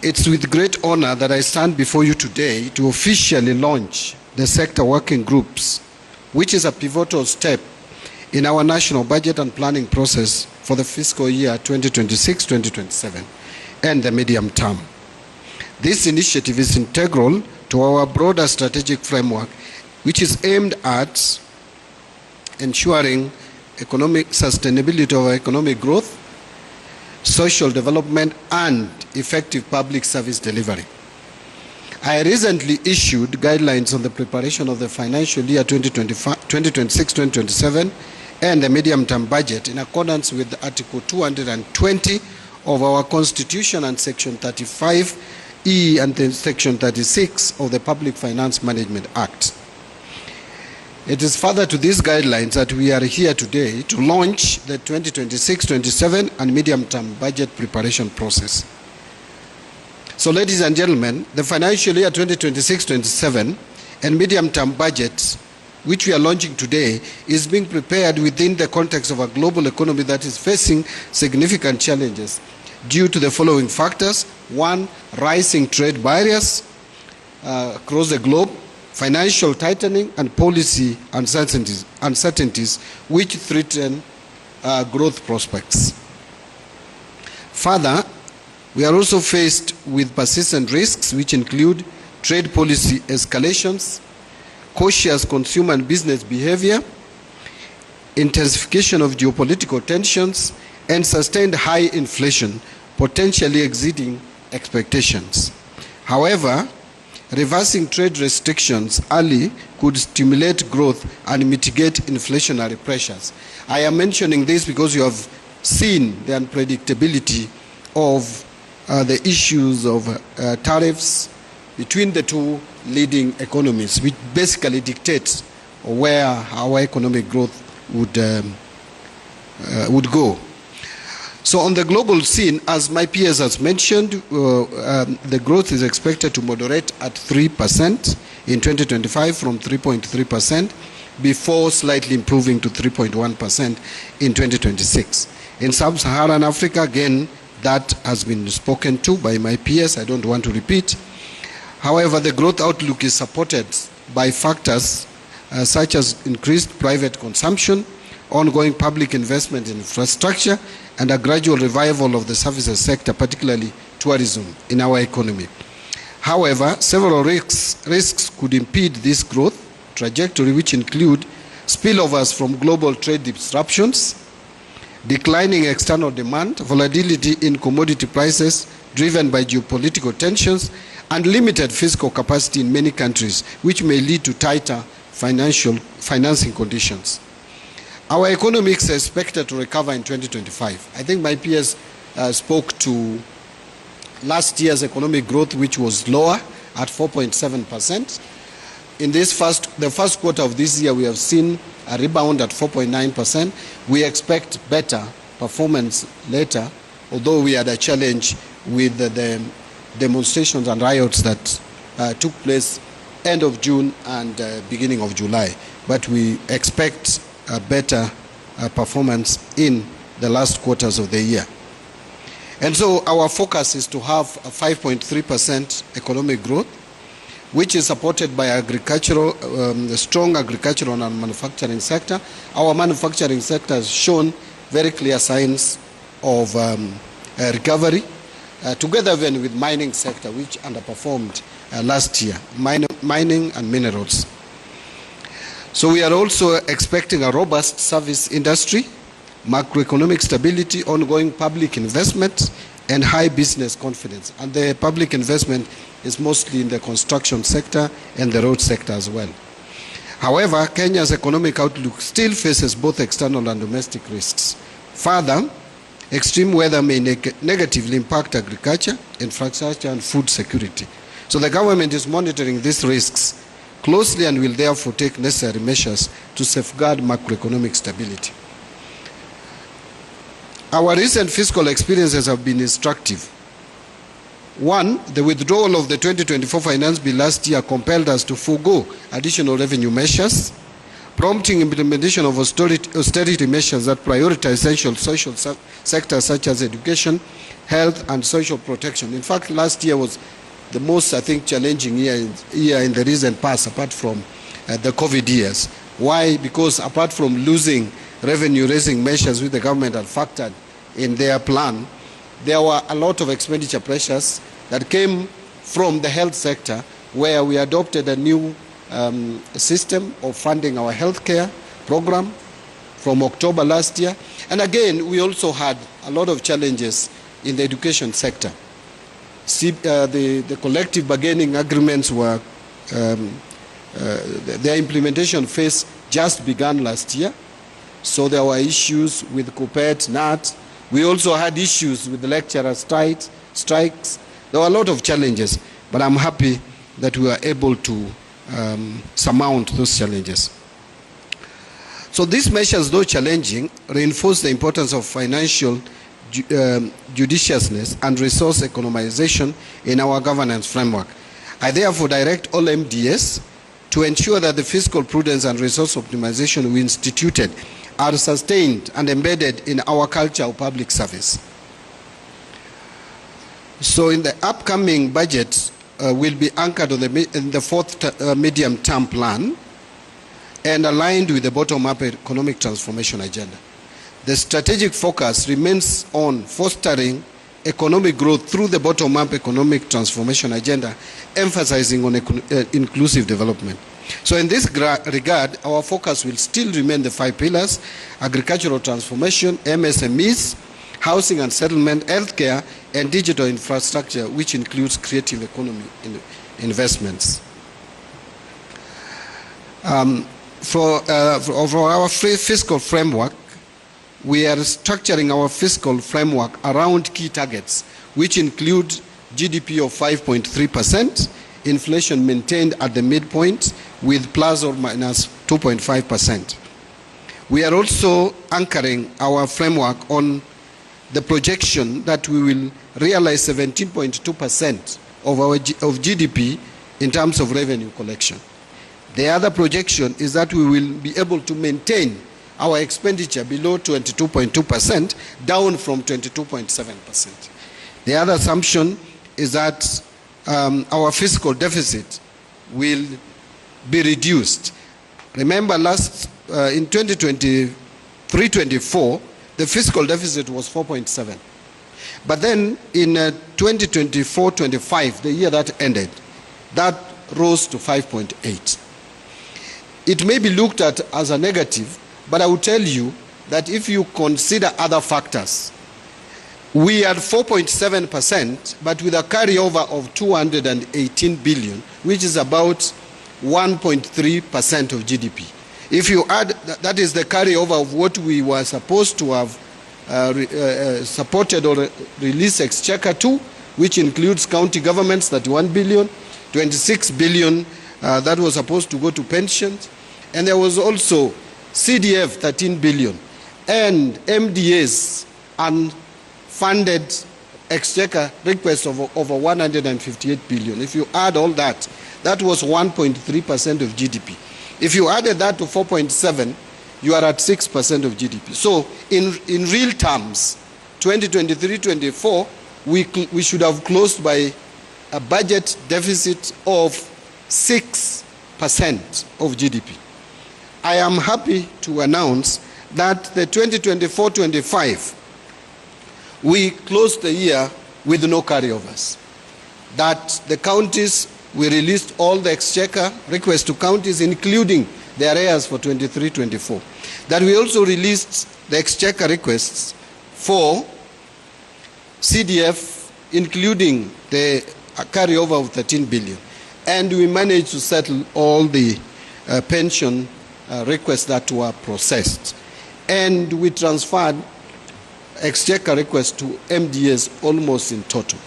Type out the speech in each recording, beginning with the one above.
It's with great honor that I stand before you today to officially launch the sector working groups, which is a pivotal step in our national budget and planning process for the fiscal year 2026-2027 and the medium term. This initiative is integral to our broader strategic framework, which is aimed at ensuring economic sustainability of economic growth, social development, and effective public service delivery. I recently issued guidelines on the preparation of the financial year 2026-2027 and the medium-term budget in accordance with Article 220 of our Constitution and Section 35E and then Section 36 of the Public Finance Management Act. It is further to these guidelines that we are here today to launch the 2026-27 and medium-term budget preparation process. So, ladies and gentlemen, the financial year 2026-27 and medium-term budget, which we are launching today, is being prepared within the context of a global economy that is facing significant challenges due to the following factors. One, rising trade barriers across the globe, financial tightening, and policy uncertainties which threaten growth prospects. Further, we are also faced with persistent risks which include trade policy escalations, cautious consumer and business behavior, intensification of geopolitical tensions, and sustained high inflation, potentially exceeding expectations. However, reversing trade restrictions early could stimulate growth and mitigate inflationary pressures. I am mentioning this because you have seen the unpredictability of the issues of tariffs between the two leading economies, which basically dictates where our economic growth would go. So on the global scene, as my peers has mentioned, the growth is expected to moderate at 3% in 2025 from 3.3% before slightly improving to 3.1% in 2026. In sub-Saharan Africa, again, that has been spoken to by my peers. I don't want to repeat. However, the growth outlook is supported by factors such as increased private consumption, ongoing public investment in infrastructure, and a gradual revival of the services sector, particularly tourism, in our economy. However, several risks could impede this growth trajectory, which include spillovers from global trade disruptions, declining external demand, volatility in commodity prices driven by geopolitical tensions, and limited fiscal capacity in many countries, which may lead to tighter financing conditions. Our economy is expected to recover in 2025. I think my peers spoke to last year's economic growth, which was lower at 4.7%. In the first quarter of this year, we have seen a rebound at 4.9%. We expect better performance later, although we had a challenge with the demonstrations and riots that took place end of June and beginning of July. But we expect a better performance in the last quarters of the year. And so our focus is to have a 5.3% economic growth, which is supported by the strong agricultural and manufacturing sector. Our manufacturing sector has shown very clear signs of recovery, together even with mining sector, which underperformed last year, mining and minerals. So we are also expecting a robust service industry, macroeconomic stability, ongoing public investment, and high business confidence. And the public investment is mostly in the construction sector and the road sector as well. However, Kenya's economic outlook still faces both external and domestic risks. Further, extreme weather may negatively impact agriculture, infrastructure, and food security. So the government is monitoring these risks closely and will therefore take necessary measures to safeguard macroeconomic stability. Our recent fiscal experiences have been instructive. One, the withdrawal of the 2024 finance bill last year compelled us to forego additional revenue measures, prompting implementation of austerity measures that prioritize essential social sectors such as education, health, and social protection. In fact, last year was the most, I think, challenging year in the recent past, apart from the COVID years. Why? Because apart from losing revenue-raising measures which the government had factored in their plan, there were a lot of expenditure pressures that came from the health sector, where we adopted a new system of funding our healthcare program from October last year. And again, we also had a lot of challenges in the education sector. The collective bargaining agreements were, their implementation phase just began last year. So there were issues with COPET, NAT. We also had issues with the lecturer strikes. There were a lot of challenges, but I'm happy that we were able to surmount those challenges. So these measures, though challenging, reinforce the importance of financial judiciousness and resource economization in our governance framework. I therefore direct all MDS to ensure that the fiscal prudence and resource optimization we instituted are sustained and embedded in our culture of public service. So in the upcoming budget, will be anchored on in the fourth medium-term plan and aligned with the bottom-up economic transformation agenda. The strategic focus remains on fostering economic growth through the bottom-up economic transformation agenda, emphasizing on inclusive development. So in this regard, our focus will still remain the 5 pillars: agricultural transformation, MSMEs, housing and settlement, healthcare, and digital infrastructure, which includes creative economy investments. For our fiscal framework, we are structuring our fiscal framework around key targets, which include GDP of 5.3%, inflation maintained at the midpoint with plus or minus 2.5%. We are also anchoring our framework on the projection that we will realize 17.2% of GDP in terms of revenue collection. The other projection is that we will be able to maintain our expenditure below 22.2%, down from 22.7%. The other assumption is that our fiscal deficit will be reduced. Remember, in 2023-24, the fiscal deficit was 4.7. But then in 2024-25, the year that ended, that rose to 5.8. It may be looked at as a negative, but I will tell you that if you consider other factors, we are 4.7%, but with a carryover of 218 billion, which is about 1.3% of GDP. If you add, that is the carryover of what we were supposed to have supported or released exchequer to, which includes county governments, 31 billion, 26 billion that was supposed to go to pensions, and there was also CDF 13 billion, and MDAs unfunded exchequer requests of over 158 billion. If you add all that, that was 1.3% of GDP. If you added that to 4.7, you are at 6% of GDP. So in real terms, 2023-24, we should have closed by a budget deficit of 6% of GDP. I am happy to announce that the 2024-25, we closed the year with no carryovers. That the counties, we released all the exchequer requests to counties, including the arrears for 23-24. That we also released the exchequer requests for CDF, including the carryover of 13 billion. And we managed to settle all the pension requests that were processed. And we transferred exchequer requests to MDAs almost in total.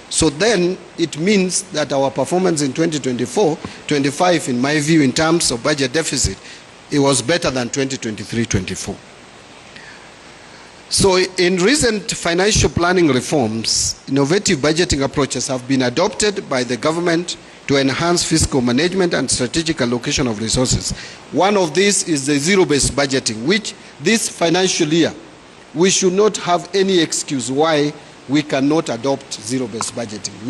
So then it means that our performance in 2024-25, in my view, in terms of budget deficit, it was better than 2023-24. So in recent financial planning reforms, innovative budgeting approaches have been adopted by the government to enhance fiscal management and strategic allocation of resources. One of these is the zero-based budgeting, which this financial year, we should not have any excuse why we cannot adopt zero-based budgeting.